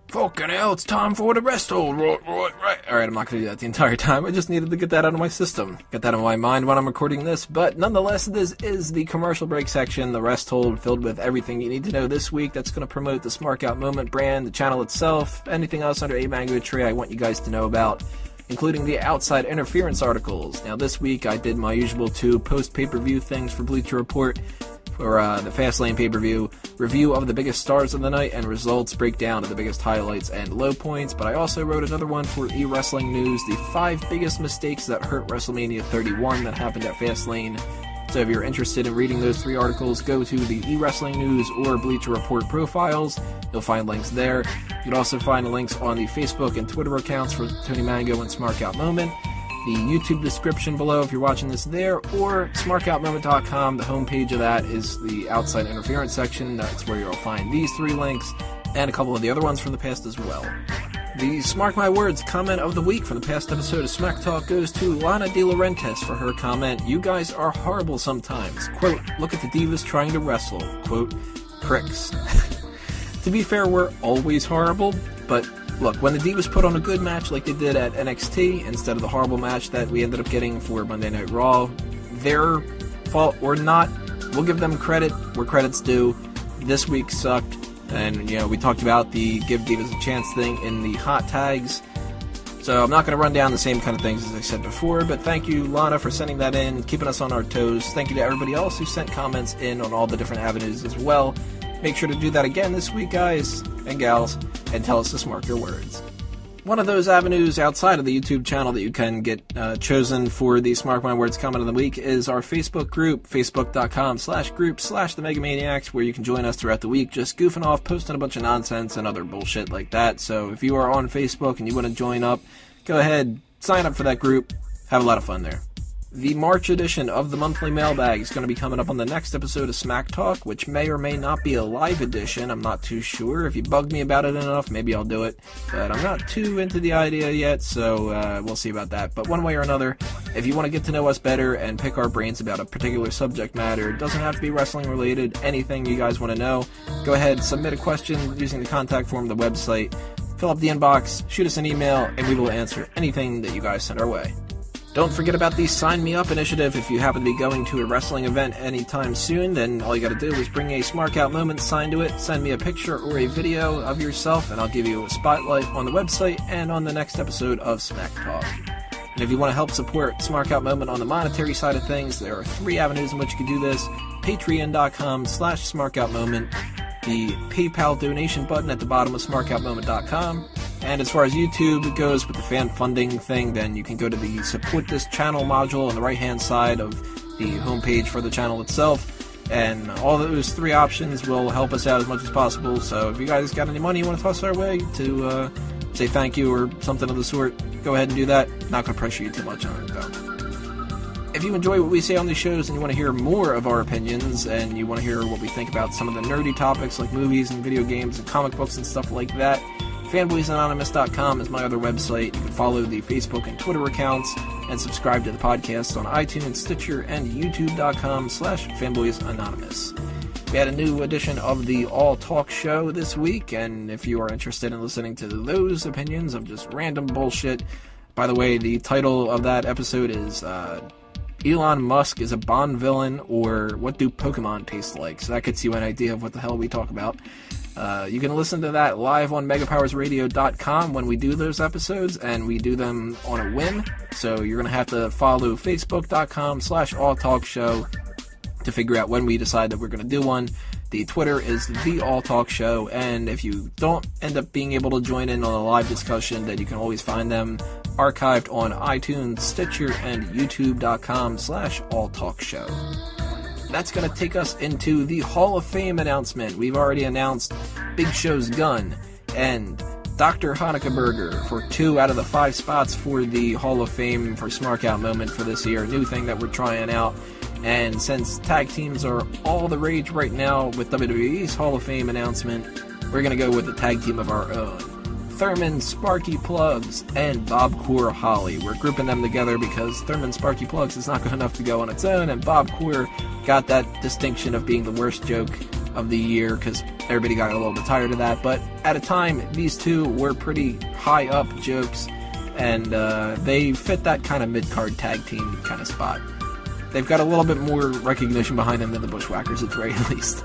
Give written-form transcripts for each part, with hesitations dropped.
Fucking hell, it's time for the wrestle. Right. Alright, I'm not going to do that the entire time. I just needed to get that out of my system. Get that out of my mind when I'm recording this. But nonetheless, this is the commercial break section, the rest hold, filled with everything you need to know this week. That's going to promote the Smark Out Moment brand, the channel itself, anything else under a mango tree I want you guys to know about, including the outside interference articles. Now, this week I did my usual 2 post-pay-per-view things for Bleacher Report. For the Fastlane pay-per-view, review of the biggest stars of the night and results, breakdown of the biggest highlights and low points, but I also wrote another one for eWrestling News, the 5 biggest mistakes that hurt WrestleMania 31 that happened at Fastlane. So if you're interested in reading those 3 articles, go to the eWrestling News or Bleacher Report profiles. You'll find links there. You can also find links on the Facebook and Twitter accounts for Tony Mango and Smark Out Moment. The YouTube description below if you're watching this there, or smarkoutmoment.com. The homepage of that is the outside interference section. That's where you'll find these 3 links and a couple of the other ones from the past as well. The Smark My Words comment of the week from the past episode of Smack Talk goes to Lana Dilaurentis for her comment, "You guys are horrible sometimes. Quote, look at the divas trying to wrestle. Quote, pricks." To be fair, we're always horrible, but look, when the Divas put on a good match like they did at NXT, instead of the horrible match that we ended up getting for Monday Night Raw, their fault or not, we'll give them credit where credit's due. This week sucked, and, we talked about the Give Divas a Chance thing in the hot tags, so I'm not going to run down the same kind of things as I said before, but thank you, Lana, for sending that in, keeping us on our toes. Thank you to everybody else who sent comments in on all the different avenues as well. Make sure to do that again this week, guys and gals, and tell us to Smark your words. One of those avenues outside of the YouTube channel that you can get chosen for the Smark My Words comment of the week is our Facebook group, facebook.com/group/the Megamaniacs, where you can join us throughout the week, just goofing off, posting a bunch of nonsense and other bullshit like that. So if you are on Facebook and you want to join up, go ahead, sign up for that group, have a lot of fun there. The March edition of the monthly mailbag is going to be coming up on the next episode of Smack Talk, which may or may not be a live edition. I'm not too sure. If you bug me about it enough, maybe I'll do it. But I'm not too into the idea yet, so we'll see about that. But one way or another, if you want to get to know us better and pick our brains about a particular subject matter, it doesn't have to be wrestling related, anything you guys want to know, go ahead, submit a question using the contact form of the website, fill up the inbox, shoot us an email, and we will answer anything that you guys send our way. Don't forget about the Sign Me Up initiative. If you happen to be going to a wrestling event anytime soon, then all you gotta do is bring a Smark Out Moment sign to it, send me a picture or a video of yourself, and I'll give you a spotlight on the website and on the next episode of Smack Talk. And if you want to help support Smark Out Moment on the monetary side of things, there are 3 avenues in which you can do this. Patreon.com/SmarkOutMoment, the PayPal donation button at the bottom of SmarkOutMoment.com, and as far as YouTube goes with the fan funding thing, then you can go to the Support This Channel module on the right-hand side of the homepage for the channel itself, and all those 3 options will help us out as much as possible. So if you guys got any money you want to toss our way to say thank you or something of the sort, go ahead and do that. Not going to pressure you too much on it, though. If you enjoy what we say on these shows and you want to hear more of our opinions and you want to hear what we think about some of the nerdy topics like movies and video games and comic books and stuff like that, fanboysanonymous.com is my other website. You can follow the Facebook and Twitter accounts and subscribe to the podcast on iTunes, Stitcher, and youtube.com/fanboysanonymous. We had a new edition of the All Talk Show this week, and if you are interested in listening to those opinions of just random bullshit, by the way, the title of that episode is Elon Musk is a Bond villain, or what do Pokemon taste like? So that gets you an idea of what the hell we talk about. You can listen to that live on megapowersradio.com when we do those episodes, and we do them on a whim. So you're going to have to follow facebook.com/alltalkshow to figure out when we decide that we're going to do one. The Twitter is The All Talk Show, and if you don't end up being able to join in on a live discussion, then you can always find them archived on iTunes, Stitcher, and youtube.com/alltalkshow. That's going to take us into the Hall of Fame announcement. We've already announced Big Show's gun and Dr. Hanukkahburger for 2 out of the 5 spots for the Hall of Fame for Smark Out Moment for this year. New thing that we're trying out. And since tag teams are all the rage right now with WWE's Hall of Fame announcement, we're going to go with a tag team of our own. Thurman Sparky Plugs and Bob Core Holly. We're grouping them together because Thurman Sparky Plugs is not good enough to go on its own, and Bob Core got that distinction of being the worst joke of the year because everybody got a little bit tired of that. But at a time, these two were pretty high up jokes, and they fit that kind of mid-card tag team kind of spot. They've got a little bit more recognition behind them than the Bushwhackers at the very least.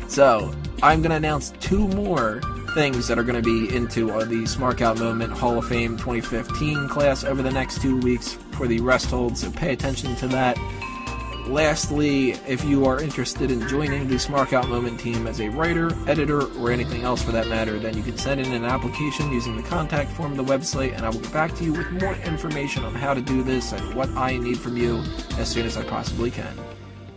So, I'm going to announce 2 more things that are going to be into the Smark Out Moment Hall of Fame 2015 class over the next 2 weeks for the rest hold, so pay attention to that. Lastly, if you are interested in joining the Smark Out Moment team as a writer, editor, or anything else for that matter, then you can send in an application using the contact form of the website, and I will get back to you with more information on how to do this and what I need from you as soon as I possibly can.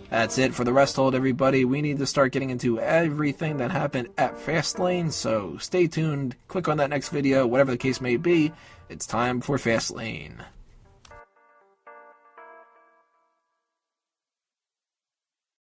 That's it for the rest hold, everybody. We need to start getting into everything that happened at Fastlane, so stay tuned, click on that next video, whatever the case may be. It's time for Fastlane.